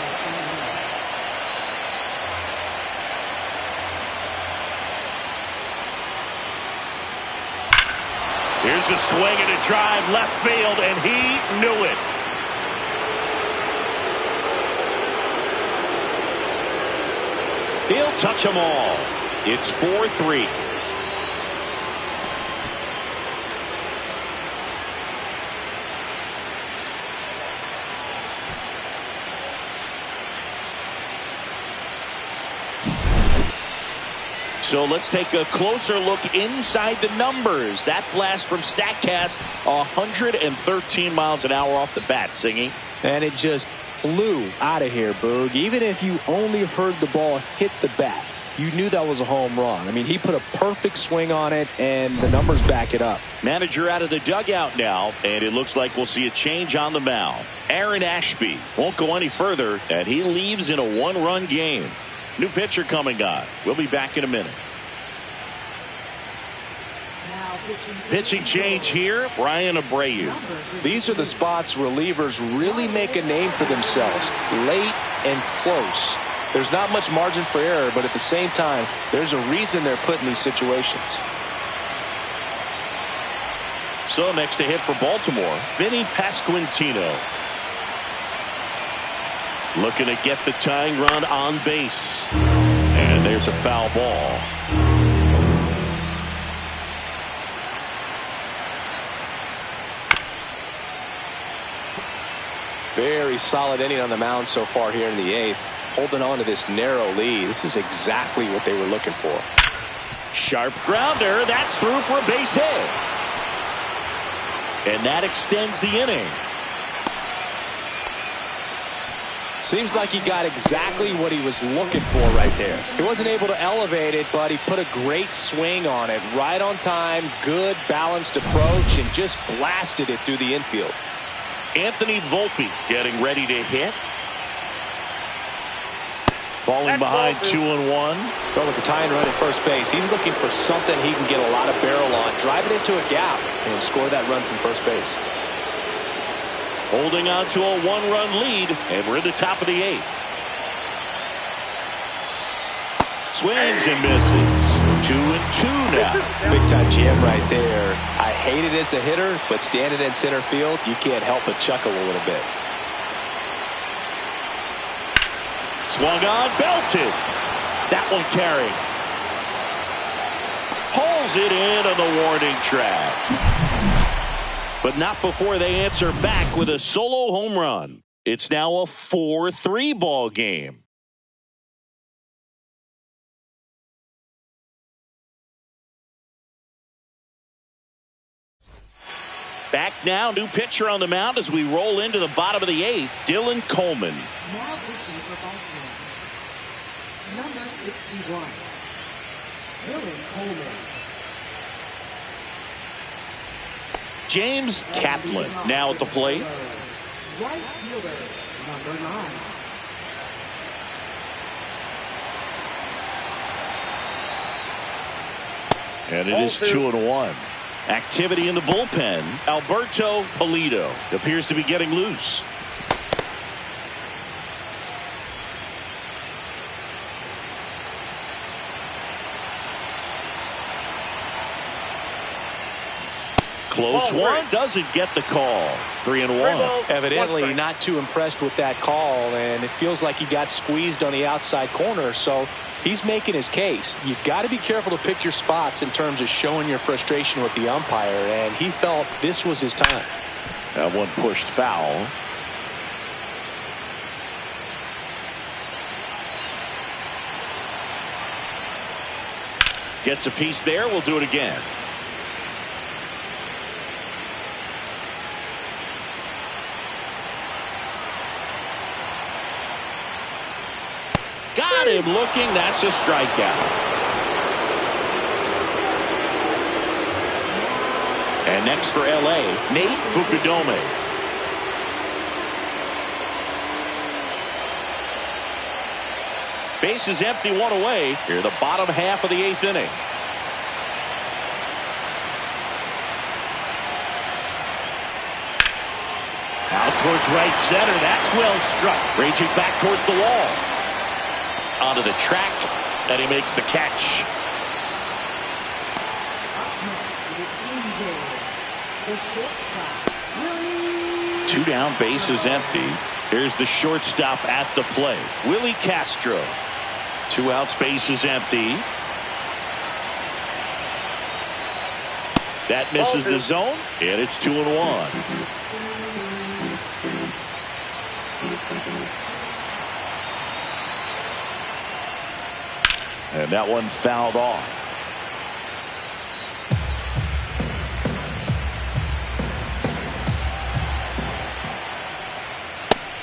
Here's a swing and a drive left field, and he knew it. He'll touch them all. It's 4-3. So let's take a closer look inside the numbers. That blast from StatCast, 113 miles an hour off the bat, Singy. And it just flew out of here, Boog. Even if you only heard the ball hit the bat, you knew that was a home run. I mean, he put a perfect swing on it, and the numbers back it up. Manager out of the dugout now, and it looks like we'll see a change on the mound. Aaron Ashby won't go any further, and he leaves in a 1-run game. New pitcher coming on. We'll be back in a minute. Pitching change here, Brian Abreu. These are the spots relievers really make a name for themselves. Late and close. There's not much margin for error, but at the same time, there's a reason they're put in these situations. So next to hit for Baltimore, Vinny Pasquantino. Looking to get the tying run on base. And there's a foul ball. Very solid inning on the mound so far here in the 8th. Holding on to this narrow lead. This is exactly what they were looking for. Sharp grounder. That's through for a base hit. And that extends the inning. Seems like he got exactly what he was looking for right there. He wasn't able to elevate it, but he put a great swing on it. Right on time, good balanced approach, and just blasted it through the infield. Anthony Volpe getting ready to hit. Falling behind 2-1. Go with the tying run at first base. He's looking for something he can get a lot of barrel on. Drive it into a gap and score that run from first base. Holding on to a 1-run lead, and we're in the top of the 8th. Swings and misses. 2-2 now. Big time jam right there. I hate it as a hitter, but standing in center field, you can't help but chuckle a little bit. Swung on, belted. That one carried. Pulls it in on the warning track. But not before they answer back with a solo home run. It's now a 4-3 ball game. Back now, new pitcher on the mound as we roll into the bottom of the 8th, Dylan Coleman. Now pitching for Baltimore, number 61, Dylan Coleman. James Kaplan now at the plate. Right fielder, number 9. And it is 2-1. Activity in the bullpen. Alberto Pulido appears to be getting loose. Close one, doesn't get the call. 3-1. Evidently not too impressed with that call, and it feels like he got squeezed on the outside corner, so he's making his case. You've got to be careful to pick your spots in terms of showing your frustration with the umpire, and he felt this was his time. That one pushed foul. Gets a piece there. We'll do it again. Got him looking. That's a strikeout. And next for LA, Nate Fukudome. Bases empty, one away. Here the bottom half of the 8th inning. Out towards right center. That's well struck. Raging back towards the wall. Onto the track, and he makes the catch. Two down, bases empty. Here's the shortstop at the plate, Willie Castro. 2 outs, bases empty. That misses the zone, and it's 2-1. And that one fouled off.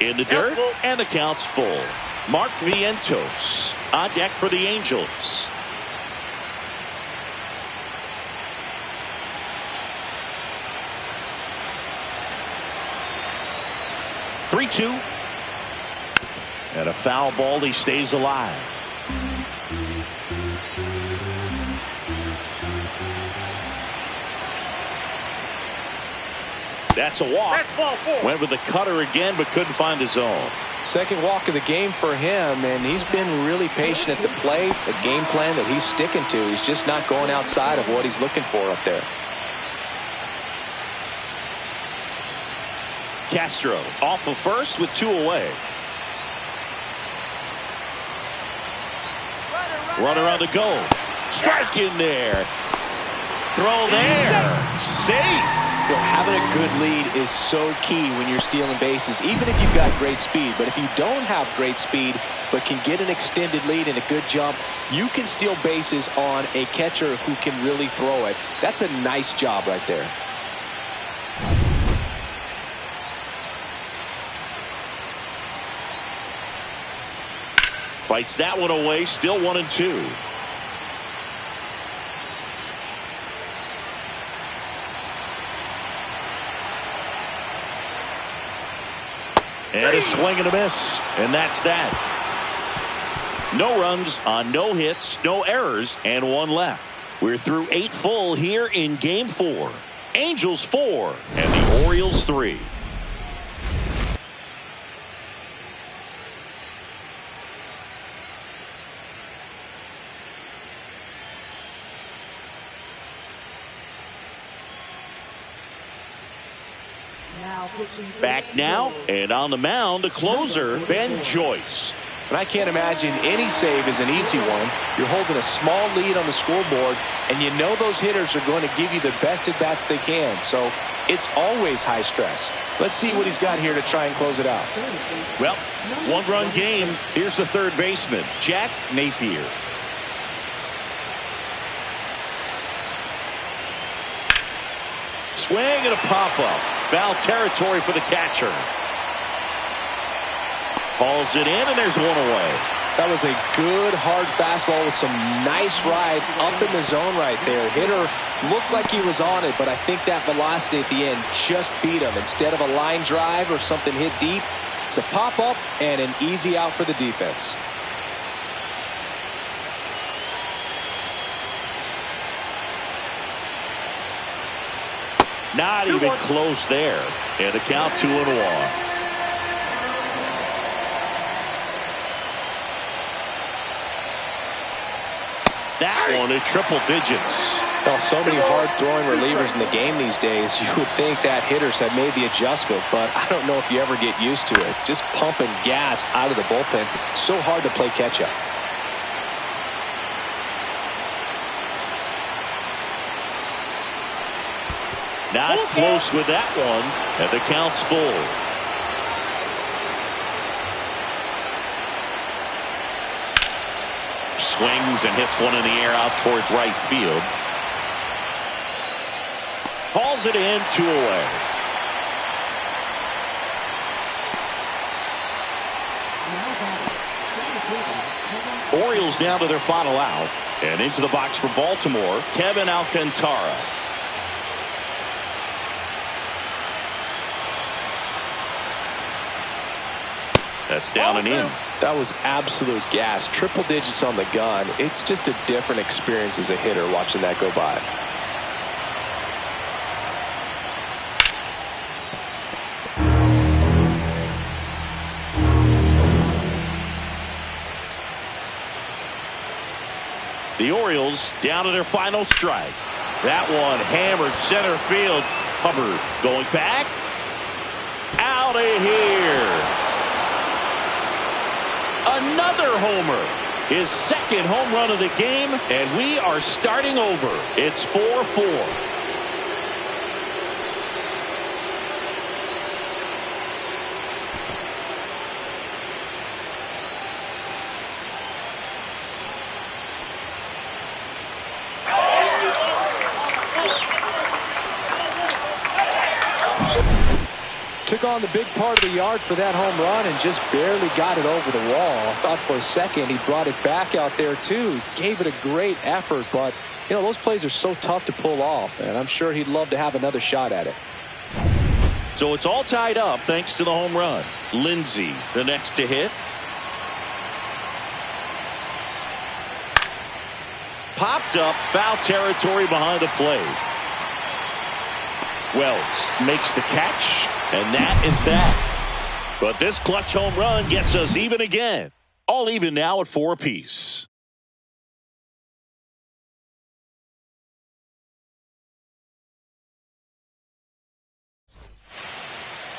In the dirt, and the count's full. Mark Vientos on deck for the Angels. (3-2). And a foul ball. He stays alive. That's a walk. Went with the cutter again, but couldn't find the zone. Second walk of the game for him, and he's been really patient at the plate. The game plan that he's sticking to. He's just not going outside of what he's looking for up there. Castro off of first with 2 away. Runner on the go. Strike in there. Throw there. Safe. You know, having a good lead is so key when you're stealing bases, even if you've got great speed. But if you don't have great speed but can get an extended lead and a good jump, you can steal bases on a catcher who can really throw it. That's a nice job right there. Fights that one away, still 1-2. And a swing and a miss. And that's that. No runs on no hits, no errors, and 1 left. We're through 8 full here in Game 4. Angels 4 and the Orioles 3. Back now, and on the mound, the closer, Ben Joyce. And I can't imagine any save is an easy one. You're holding a small lead on the scoreboard, and you know those hitters are going to give you the best at-bats they can. So it's always high stress. Let's see what he's got here to try and close it out. Well, one-run game. Here's the third baseman, Jack Napier. Swing and a pop-up. Foul territory for the catcher. Hauls it in, and there's one away. That was a good, hard fastball with some nice ride up in the zone right there. Hitter looked like he was on it, but I think that velocity at the end just beat him. Instead of a line drive or something hit deep, it's a pop-up and an easy out for the defense. Not even close there. And the count 2-1. That one at triple digits. Well, so many hard-throwing relievers in the game these days, you would think that hitters have made the adjustment, but I don't know if you ever get used to it. Just pumping gas out of the bullpen. So hard to play catch-up. Not close with that one, and the count's full. Swings and hits one in the air out towards right field. Hauls it in, 2 away. Orioles down to their final out. And into the box for Baltimore, Kevin Alcantara. That's down and in. That was absolute gas. Triple digits on the gun. It's just a different experience as a hitter watching that go by. The Orioles down to their final strike. That one hammered center field. Hubbard going back. Out of here. Another homer. His second home run of the game, and we are starting over. It's 4-4. Took on the big part of the yard for that home run and just barely got it over the wall. I thought for a second he brought it back out there too. Gave it a great effort, but you know those plays are so tough to pull off, and I'm sure he'd love to have another shot at it. So it's all tied up thanks to the home run. Lindsey the next to hit. Popped up, foul territory behind the plate. Wells makes the catch. And that is that. But this clutch home run gets us even again. All even now at 4 apiece.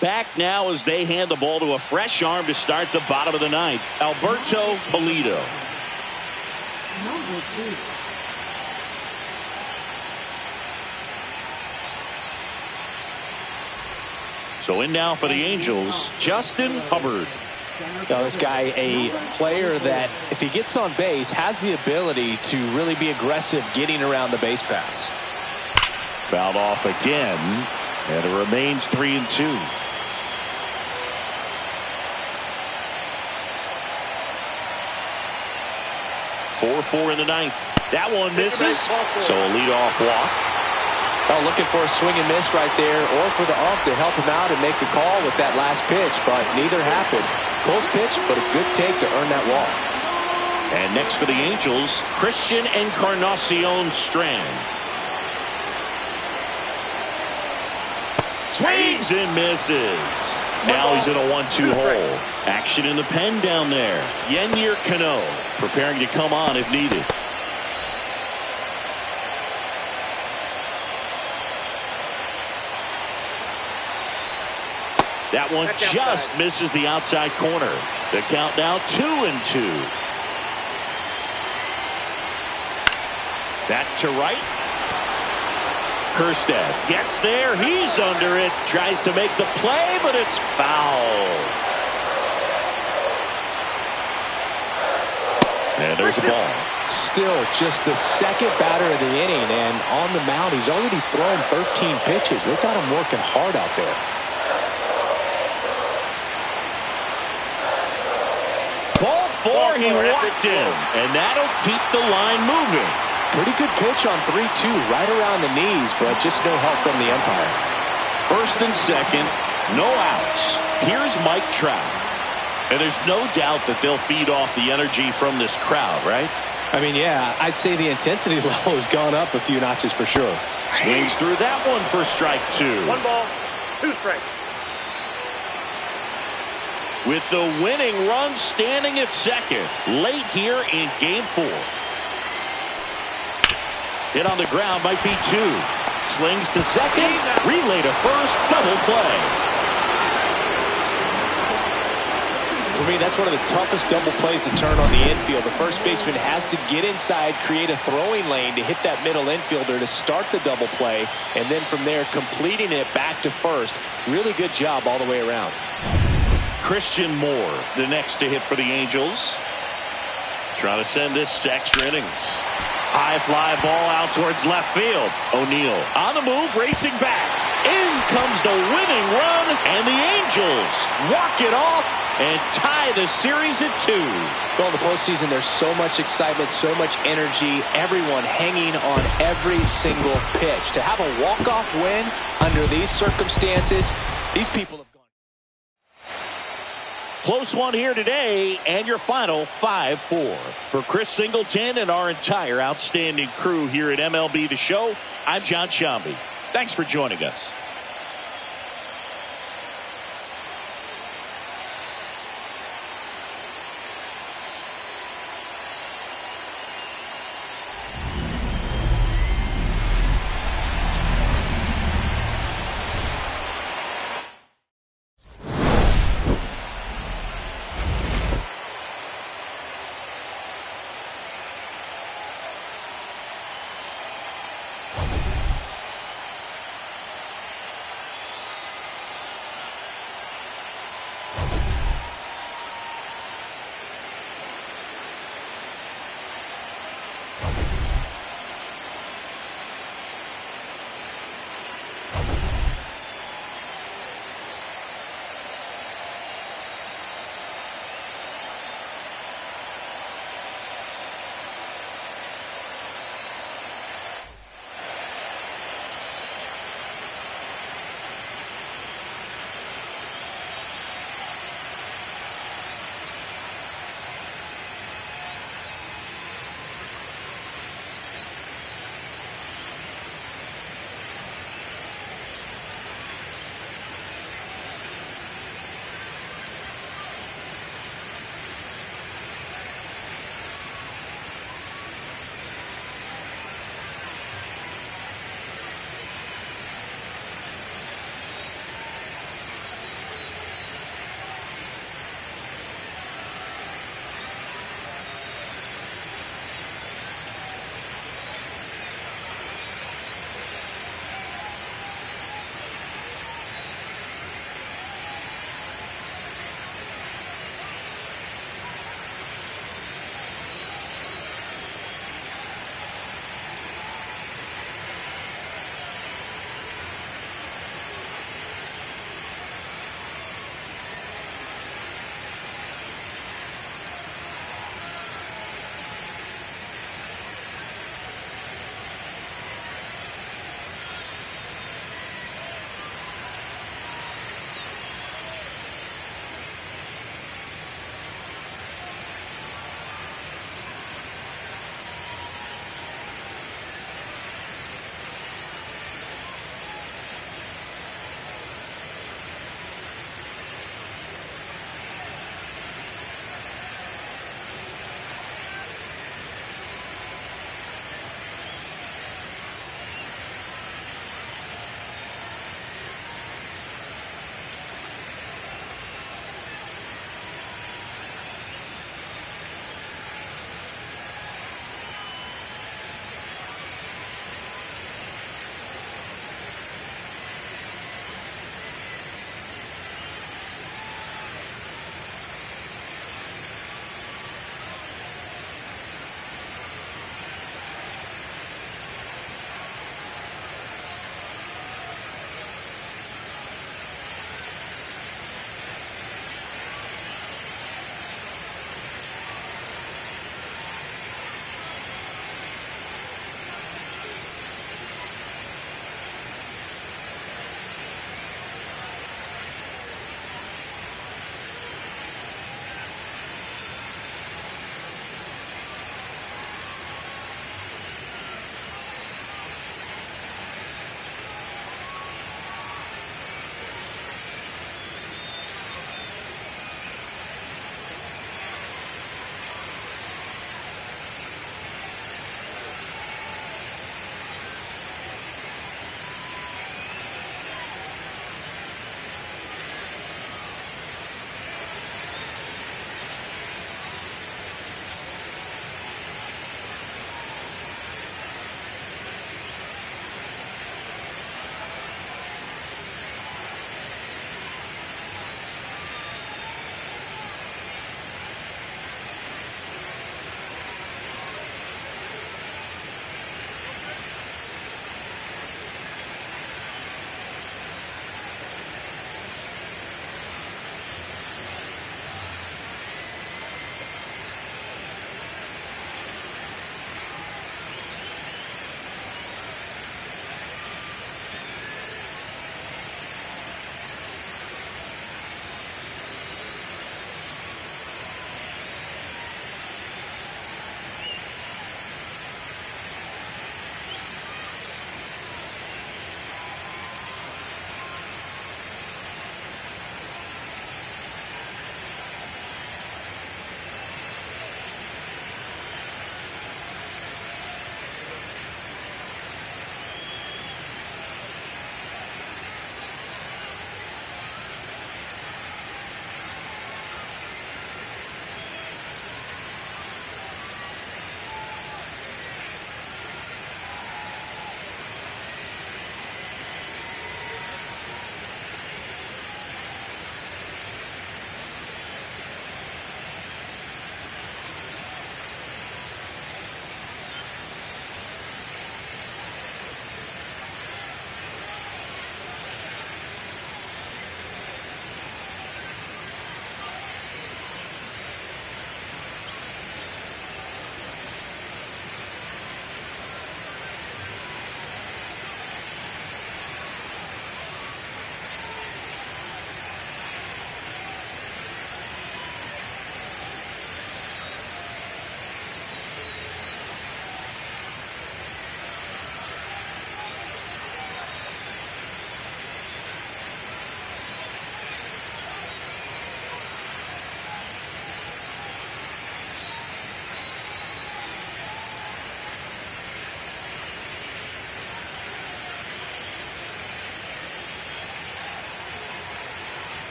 Back now as they hand the ball to a fresh arm to start the bottom of the ninth. Alberto Pulido. Number 2. So in now for the Angels, Justin Hubbard. Now this guy, a player that if he gets on base has the ability to really be aggressive getting around the base paths. Fouled off again, and it remains 3-2. Four in the ninth. That one misses, so a leadoff walk. Well, looking for a swing and miss right there, or for the ump to help him out and make the call with that last pitch, but neither happened. Close pitch, but a good take to earn that walk. And next for the Angels, Christian Encarnacion Strand. Swings and misses. Now he's in a 1-2 hole. Action in the pen down there. Yennier Cano preparing to come on if needed. That one just misses the outside corner. The count now 2-2. That to right. Kerstad gets there. He's under it. Tries to make the play, but it's foul. And there's the ball. Still just the second batter of the inning, and on the mound, he's already thrown 13 pitches. They've got him working hard out there. Ball four, he walked him, and that'll keep the line moving. Pretty good pitch on 3-2, right around the knees, but just no help from the umpire. First and second, no outs. Here's Mike Trout. And there's no doubt that they'll feed off the energy from this crowd, right? I mean, yeah, I'd say the intensity level has gone up a few notches for sure. Swings through that one for strike 2. 1 ball, 2 strikes. With the winning run standing at second, late here in game 4. Hit on the ground might be 2. Slings to second, relay to first, double play. For me, that's one of the toughest double plays to turn on the infield. The first baseman has to get inside, create a throwing lane to hit that middle infielder to start the double play, and then from there completing it back to first. Really good job all the way around. Christian Moore, the next to hit for the Angels. Trying to send this extra innings. High fly ball out towards left field. O'Neill on the move, racing back. In comes the winning run, and the Angels walk it off and tie the series at 2. Well, in the postseason, there's so much excitement, so much energy, everyone hanging on every single pitch. To have a walk-off win under these circumstances, these people have gone. Close one here today, and your final 5-4. For Chris Singleton and our entire outstanding crew here at MLB The Show, I'm John Shambi. Thanks for joining us.